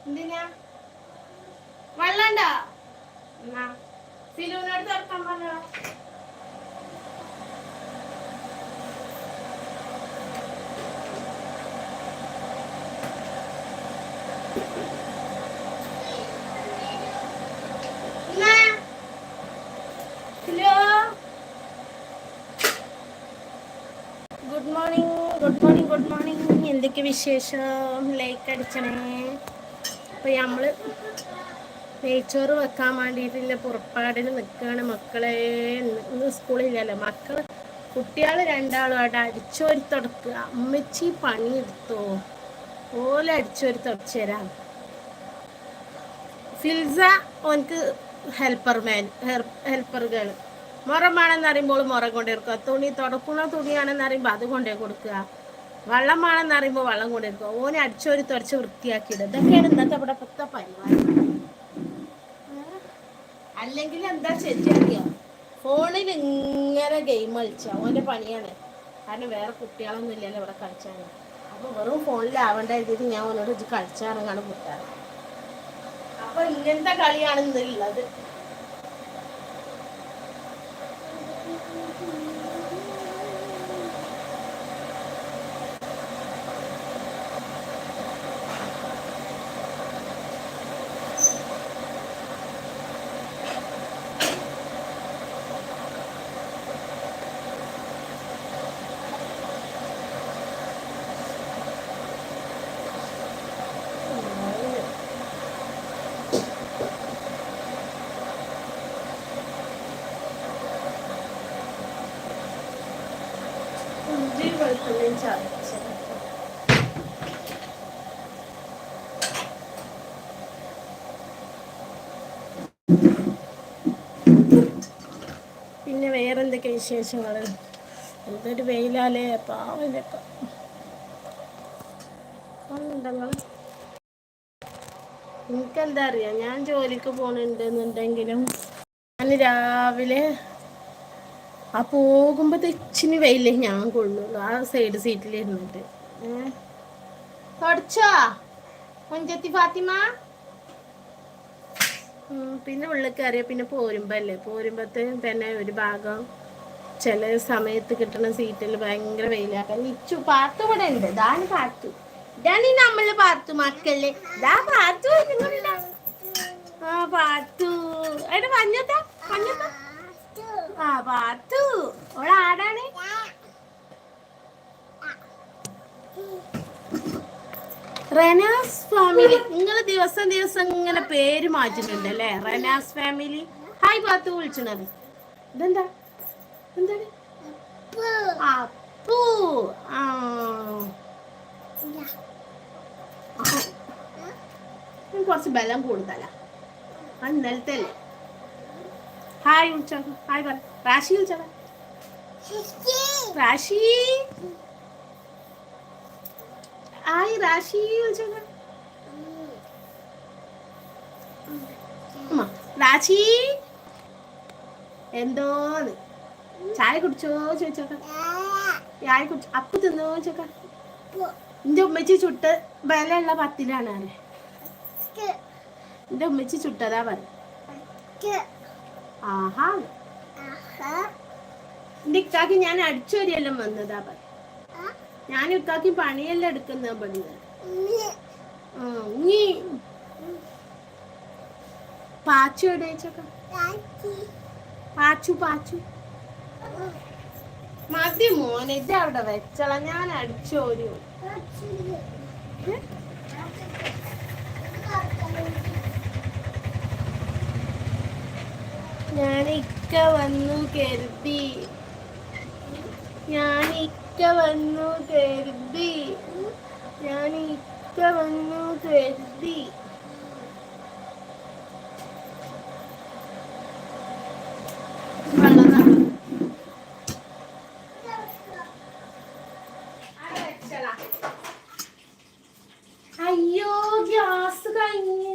എന്തിനാ വെള്ളണ്ടോ? എന്നാ സിലുവിനോട് തുറക്കാൻ പറഞ്ഞോ. Good morning, good morning, good morning. എന്തൊക്കെ വിശേഷം? ലൈക്ക് അടിച്ചണേ. അപ്പോൾ നമ്മൾ നെയ്ച്ചോറ് വെക്കാൻ വേണ്ടിയിട്ടുള്ള പുറപ്പാടിന് നിൽക്കുകയാണ് മക്കളെ. ഇന്ന് സ്കൂളില്ലല്ലോ. കുട്ടികൾ രണ്ടാളും അവിടെ അടിച്ചോരി തുടക്കുക. അമ്മച്ചി പണിയെടുത്തോ ഓലെ അടിച്ചോരി തുടച്ചു തരാം. ഫിൽസ ഓനക്ക് ഹെൽപ്പർ ഗേൾ. മുറമാണെന്ന് അറിയുമ്പോൾ മുറം കൊണ്ടു കൊടുക്കുക. തുണി തുടക്കുന്ന തുണിയാണെന്ന് അറിയുമ്പോൾ അത് കൊണ്ടേ കൊടുക്കുക. വെള്ളമാണെന്ന് അറിയുമ്പോൾ വെള്ളം കൊണ്ടു കൊടുക്കുക. ഓനെ അടിച്ചോരി തുടച്ച് വൃത്തിയാക്കിയിടുക. ഇതൊക്കെയാണ് ഇന്നത്തെ ഇവിടെ പത്ത പരിപാടി. അല്ലെങ്കിൽ എന്താ ശരിയാക്കിയോ, ഫോണിൽ ഇങ്ങനെ ഗെയിം കളിച്ചാൽ ഓൻ്റെ പണിയാണ്. കാരണം വേറെ കുട്ടികളൊന്നും ഇല്ലല്ലോ ഇവിടെ കളിച്ചാൽ. അപ്പോൾ വെറും ഫോണിലാവേണ്ട എഴുതിയിട്ട് ഞാൻ ഓനോട് ഇത് കളിച്ചാറങ്ങാണ് കുട്ടാറ്. അപ്പോൾ ഇങ്ങനത്തെ കളിയാണ് ഇന്നുള്ളത്. പിന്നെ വേറെന്തൊക്കെ വിശേഷങ്ങൾ? എന്തൊരു വെയിലാലേ പാവലൊക്കെ ഉണ്ടങ്ങൾ. എനിക്കെന്താ അറിയാം, ഞാൻ ജോലിക്ക് പോകണുണ്ടെന്നുണ്ടെങ്കിലും ഞാൻ രാവിലെ ആ പോകുമ്പോൾ തെച്ചിന് വെയിലേ ഞാൻ കൊള്ളുള്ളൂ. ആ സൈഡ് സീറ്റിൽ ഇരുന്നിട്ട് തുടച്ചോ മുഞ്ചത്തി ഫാത്തിമ. പിന്നെ ഉള്ളിൽ കയറിയ പിന്നെ പോരുമ്പത്തെ തന്നെ ഒരു ഭാഗം ചില സമയത്ത് കിട്ടുന്ന സീറ്റിൽ ഭയങ്കര വെയിലാക്കാൻ. നിച്ചു പാത്തു ഇവിടെ ഉണ്ട്. ഇതാണ് പാത്തു. ഇതാണ് ഈ നമ്മള് പാത്തു മക്കളെ. ഇതാ പാത്തു. ആ പാത്തു എടാ മഞ്ഞത്താ മഞ്ഞത്താ. ആ പാത്തു ഓളെ ആടാണ്. റെനാസ് ഫാമിലി. നിങ്ങൾ ദിവസം ദിവസം ഇങ്ങനെ പേര് മാറ്റുന്നുണ്ട് അല്ലേ? റെനാസ് ഫാമിലി. ഹായ് പാത്തു വിളിച്ചത്. ഇതെന്താ എന്താണ്? അപ്പു. ആ കുറച്ച് ബലം കൂടുതലാ. ഇന്നലത്തെ അല്ലേ? ഹായ് വിളിച്ചോ. ഹായ് പറ. റാഷി വിളിച്ചോ. റാഷി ഹായ് റാഷി വിളിച്ചോ. റാഷി എന്തോന്ന് ചായ കുടിച്ചോ ചോദിച്ചോക്ക. ചായ കുടിച്ചോ? അപ്പു തിന്നോ ചോക്ക. എന്റെ ഉമ്മച്ചി ചുട്ട് ബലമുള്ള പത്തിലാണ്. എന്റെ ഉമ്മച്ചി ചുട്ടതാ പറ. ആഹാ എന്റെ ഇക്കാക്ക് ഞാൻ അടിച്ചോരിയെല്ലാം വന്നതാ പറ. ഞാൻ ഇക്കാക്ക് പണിയെല്ലാം എടുക്കുന്ന പണിയാണ്. പാച്ചു എവിടെ ചോക്ക. പാച്ചു പാച്ചു മതി മോനെ. ഇത് അവിടെ വെച്ചള. ഞാൻ അടിച്ചോരു. ഞാൻ ഇക്ക വന്നു കരുതി. ഞാൻ ഇക്ക വന്നു കരുതി. ഞാൻ ഇക്ക വന്നു കരുതി. അയ്യോ ഗ്യാസ് കഴിഞ്ഞു.